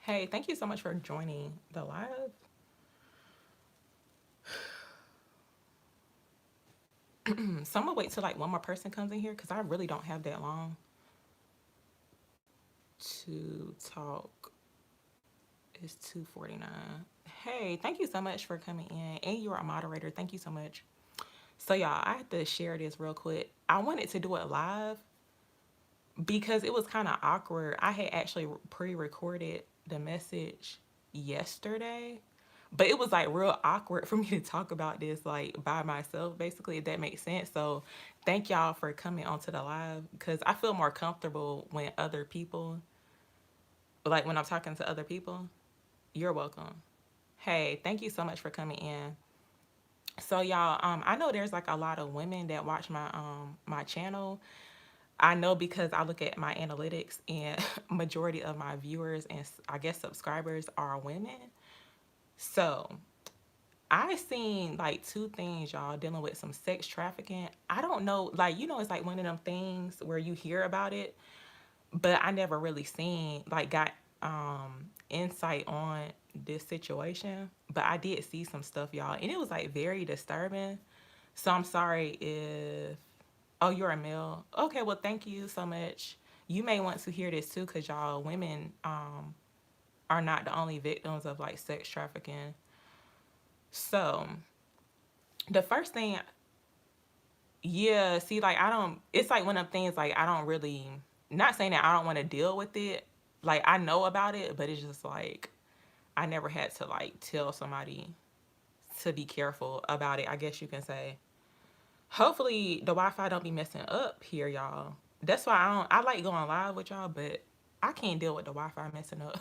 Hey, thank you so much for joining the live. So I'm gonna wait till like one more person comes in here because I really don't have that long to talk. It's 2:49. Hey, thank you so much for coming in. And you're a moderator. Thank you so much. So y'all, I have to share this real quick. I wanted to do it live because it was kind of awkward. I had actually pre-recorded the message yesterday, but it was like real awkward for me to talk about this like by myself, basically, if that makes sense. So thank y'all for coming onto the live because I feel more comfortable when other people, like when I'm talking to other people. You're welcome. Hey, thank you so much for coming in. So y'all, I know there's like a lot of women that watch my channel. I know because I look at my analytics and majority of my viewers and I guess subscribers are women. So I seen like two things, y'all, dealing with some sex trafficking. I don't know, like, it's like one of them things where you hear about it, but I never really seen, like, got insight on this situation. But I did see some stuff, y'all, and it was like very disturbing. So I'm sorry if, oh, you're a male. Okay, well, thank you so much. You may want to hear this too, because y'all, women are not the only victims of like sex trafficking. So the first thing, yeah, see, like, I don't, it's like one of them things, like, I don't really, not saying that I don't want to deal with it. Like, I know about it, but it's just like, I never had to, like, tell somebody to be careful about it, I guess you can say. Hopefully, the Wi Fi don't be messing up here, y'all. That's why I like going live with y'all, but I can't deal with the Wi Fi messing up.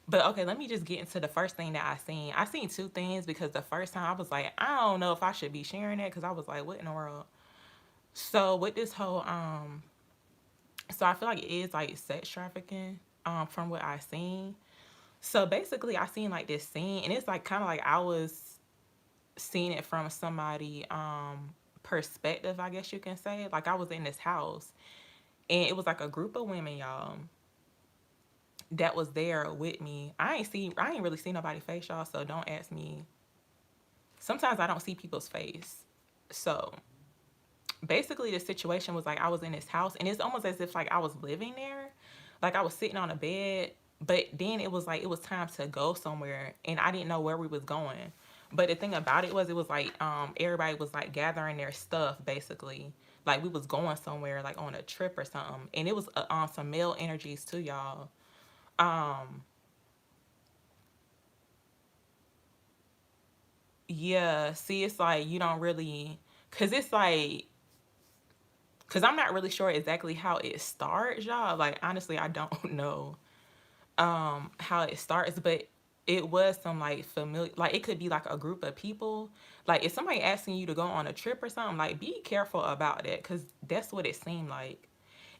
But okay, let me just get into the first thing that I seen. I seen two things because the first time I was like, I don't know if I should be sharing it because I was like, what in the world? So with this whole so I feel like it is like sex trafficking from what I seen. So basically I seen like this scene and it's like kind of like I was seeing it from somebody perspective, I guess you can say. Like I was in this house and it was like a group of women, y'all, that was there with me. I ain't really see nobody face, y'all, so don't ask me. Sometimes I don't see people's face. So basically the situation was like I was in this house and it's almost as if like I was living there. Like I was sitting on a bed, but then it was like it was time to go somewhere and I didn't know where we was going. But the thing about it was like everybody was like gathering their stuff basically. Like we was going somewhere like on a trip or something. And it was some male energies too, y'all. Um yeah, see it's like you don't really cuz it's like cuz I'm not really sure exactly how it starts, y'all. Like honestly, I don't know how it starts, but it was some like familiar, like it could be like a group of people. Like if somebody asking you to go on a trip or something, like be careful about that because that's what it seemed like.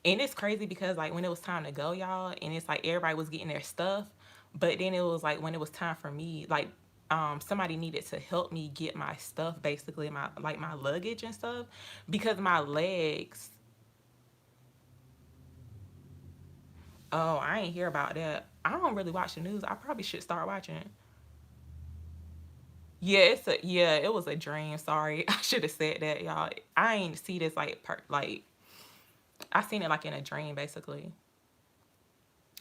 And it's crazy because like when it was time to go, y'all, and it's like everybody was getting their stuff, but then it was like when it was time for me, like somebody needed to help me get my stuff, basically my like my luggage and stuff, because my legs. Oh, I ain't hear about that. I don't really watch the news. I probably should start watching. Yeah, it was a dream. Sorry. I should have said that, y'all. I ain't see this like like I seen it like in a dream basically.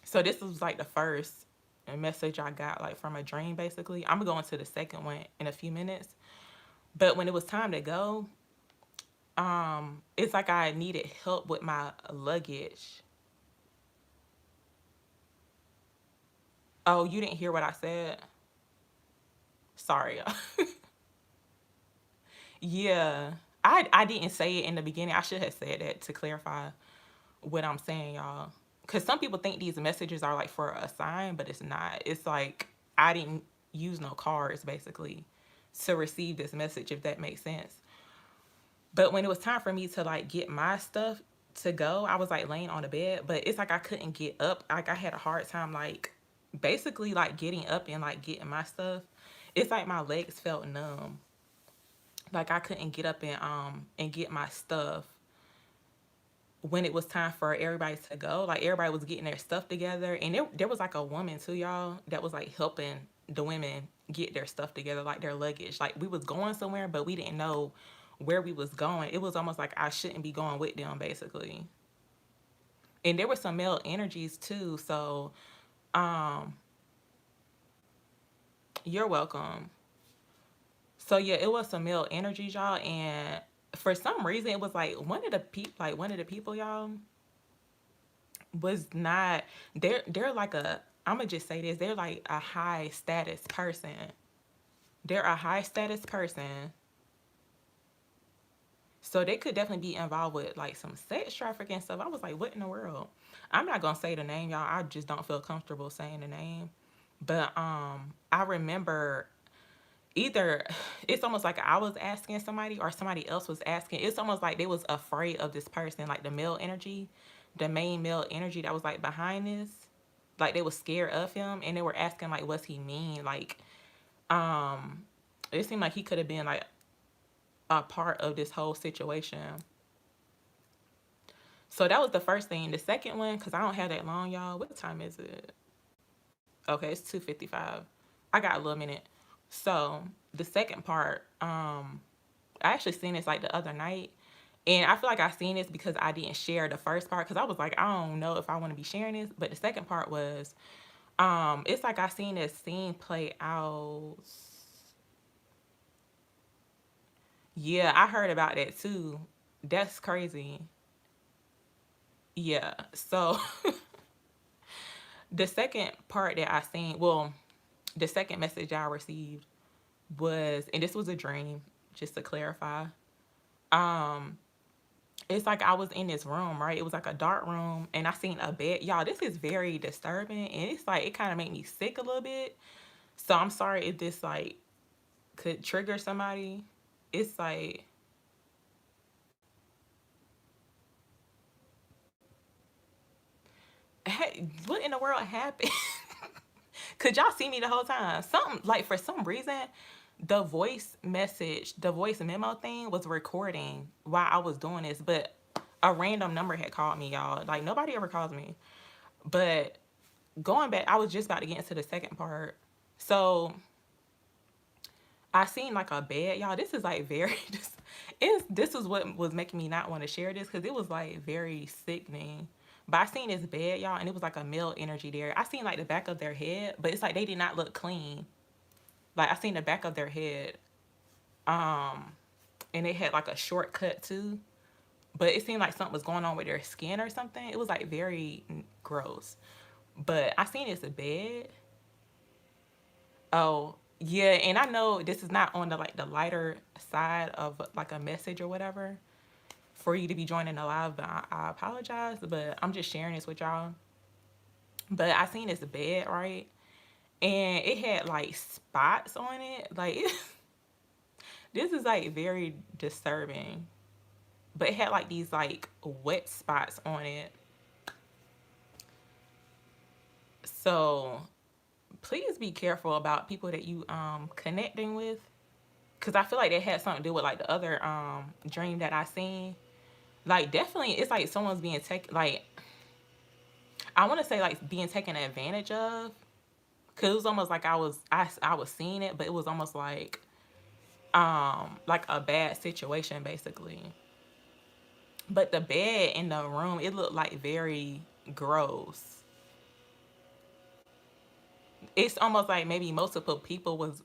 So this was like the first message I got like from a dream basically. I'm gonna go into the second one in a few minutes. But when it was time to go, it's like I needed help with my luggage. Oh, you didn't hear what I said? Sorry. Yeah. I didn't say it in the beginning. I should have said that to clarify what I'm saying, y'all. Because some people think these messages are like for a sign, but it's not. It's like I didn't use no cards basically to receive this message, if that makes sense. But when it was time for me to like get my stuff to go, I was like laying on the bed, but it's like I couldn't get up. Like I had a hard time like basically like getting up and like getting my stuff. It's like my legs felt numb. Like I couldn't get up and get my stuff. when it was time for everybody to go, like everybody was getting their stuff together, and there was like a woman too, y'all, that was like helping the women get their stuff together, like their luggage. Like we was going somewhere, but we didn't know where we was going. It was almost like I shouldn't be going with them, basically. And there were some male energies too, so um, you're welcome. So yeah, it was some male energies, y'all, and for some reason it was like one of the people, y'all, was not, they're like a, I'm gonna just say this, they're like a high status person. They're a high status person. So they could definitely be involved with like some sex trafficking stuff. I was like, what in the world? I'm not gonna say the name, y'all. I just don't feel comfortable saying the name. But I remember either it's almost like I was asking somebody or somebody else was asking. It's almost like they was afraid of this person, like the male energy, the main male energy that was like behind this. Like they was scared of him and they were asking like what's he mean? Like um it seemed like he could have been like a part of this whole situation. So that was the first thing. The second one, because I don't have that long, y'all. What time is it? Okay, it's 2:55. I got a little minute. So the second part, I actually seen this like the other night. And I feel like I seen this because I didn't share the first part because I was like, I don't know if I want to be sharing this. But the second part was, it's like I seen this scene play out. Yeah, I heard about that too. That's crazy. Yeah. So the second part that I seen, well, the second message I received was, and this was a dream, just to clarify. Um, it's like I was in this room, right? It was like a dark room, and I seen a bed. Y'all, this is very disturbing, and it's like it kind of made me sick a little bit. So I'm sorry if this like could trigger somebody. It's like, hey, what in the world happened? Could y'all see me the whole time? Something like for some reason, the voice message, the voice memo thing was recording while I was doing this, but a random number had called me, y'all. Like nobody ever calls me. But going back, I was just about to get into the second part. So I seen like a bed, y'all. This is like very this was what was making me not want to share this because it was like very sickening. But I seen this bed, y'all, and it was like a male energy there. I seen like the back of their head, but it's like they did not look clean. Like I seen the back of their head, um, and they had like a shortcut too. But it seemed like something was going on with their skin or something. It was like very gross. But I seen this bed. Oh yeah, and I know this is not on the like the lighter side of like a message or whatever for you to be joining the live, but I apologize. But I'm just sharing this with y'all. But I seen this bed, right, and it had like spots on it. Like this is like very disturbing. But it had like these like wet spots on it. So please be careful about people that you connecting with, because I feel like that had something to do with like the other dream that I seen. Like definitely, it's like someone's being taken. Like I want to say like being taken advantage of, because it was almost like I was seeing it, but it was almost like a bad situation basically. But the bed in the room, it looked like very gross. It's almost like maybe multiple people was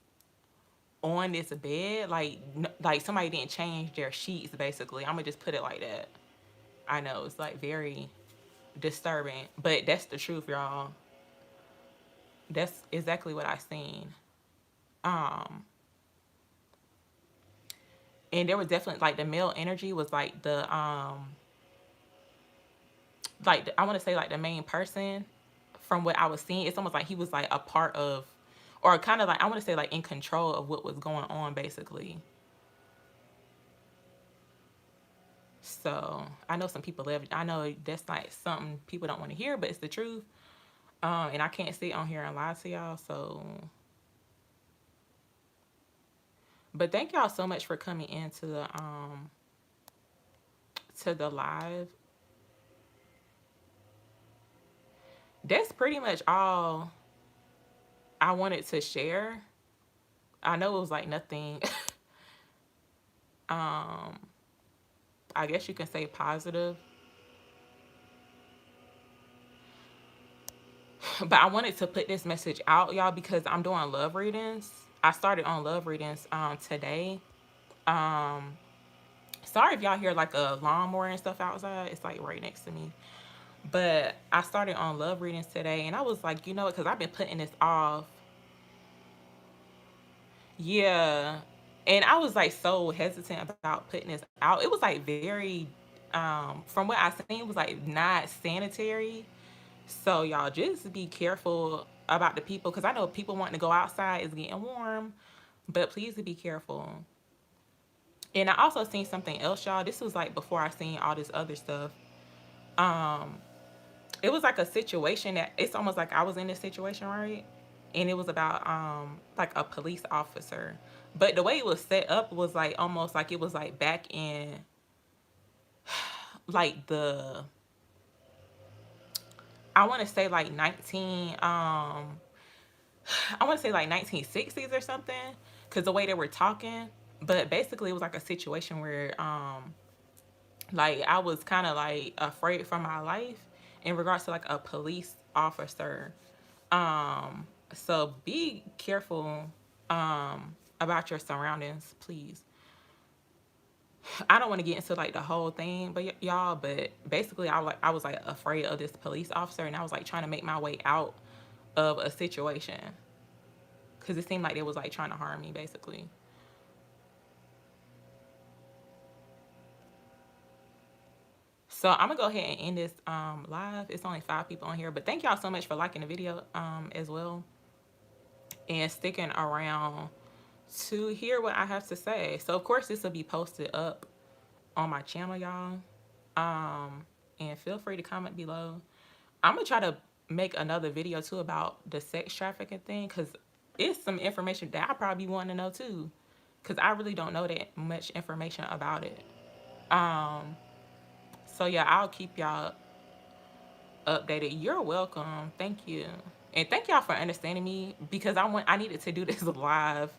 on this bed, like somebody didn't change their sheets basically. I'm gonna just put it like that. I know it's like very disturbing, but that's the truth, y'all. That's exactly what I seen. um and there was definitely like the male energy was like the I want to say like the main person. From what I was seeing, it's almost like he was like a part of, or kind of like, I want to say like in control of what was going on basically. So I know some people live. I know that's like something people don't want to hear, but it's the truth. And I can't sit on here and lie to y'all. So, but thank y'all so much for coming into the live. that's pretty much all I wanted to share. I know it was like nothing, um, I guess you can say positive, but I wanted to put this message out, y'all, because I'm doing love readings. I started on love readings today. Um, Sorry if y'all hear like a lawnmower and stuff outside. It's like right next to me. But I started on love readings today, and I was like, you know what? Because I've been putting this off. Yeah. And I was like so hesitant about putting this out. It was like very, from what I seen, it was like not sanitary. So y'all just be careful about the people, because I know people wanting to go outside, is getting warm, but please be careful. And I also seen something else, y'all. This was like before I seen all this other stuff. Um, it was like a situation that it's almost like I was in this situation, right? And it was about like a police officer. But the way it was set up was like almost like it was like back in like the, I want to say like 19 I want to say like 1960s or something, cuz the way they were talking. But basically it was like a situation where like I was kind of like afraid for my life in regards to like a police officer. So be careful about your surroundings, please. I don't want to get into like the whole thing, but y'all, but basically I was like afraid of this police officer, and I was like trying to make my way out of a situation cuz it seemed like they was like trying to harm me basically. So I'm gonna go ahead and end this live. It's only 5 people on here, but thank y'all so much for liking the video as well, and sticking around to hear what I have to say. So of course this will be posted up on my channel, y'all. And feel free to comment below. I'm gonna try to make another video too about the sex trafficking thing, because it's some information that I probably want to know too, because I really don't know that much information about it. Um, so yeah, I'll keep y'all updated. You're welcome. Thank you. And thank y'all for understanding me, because I needed to do this live.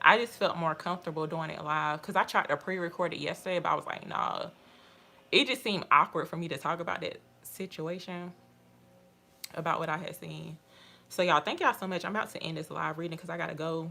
I just felt more comfortable doing it live, because I tried to pre-record it yesterday, but I was like, nah. It just seemed awkward for me to talk about that situation, about what I had seen. So y'all, thank y'all so much. I'm about to end this live reading because I gotta go.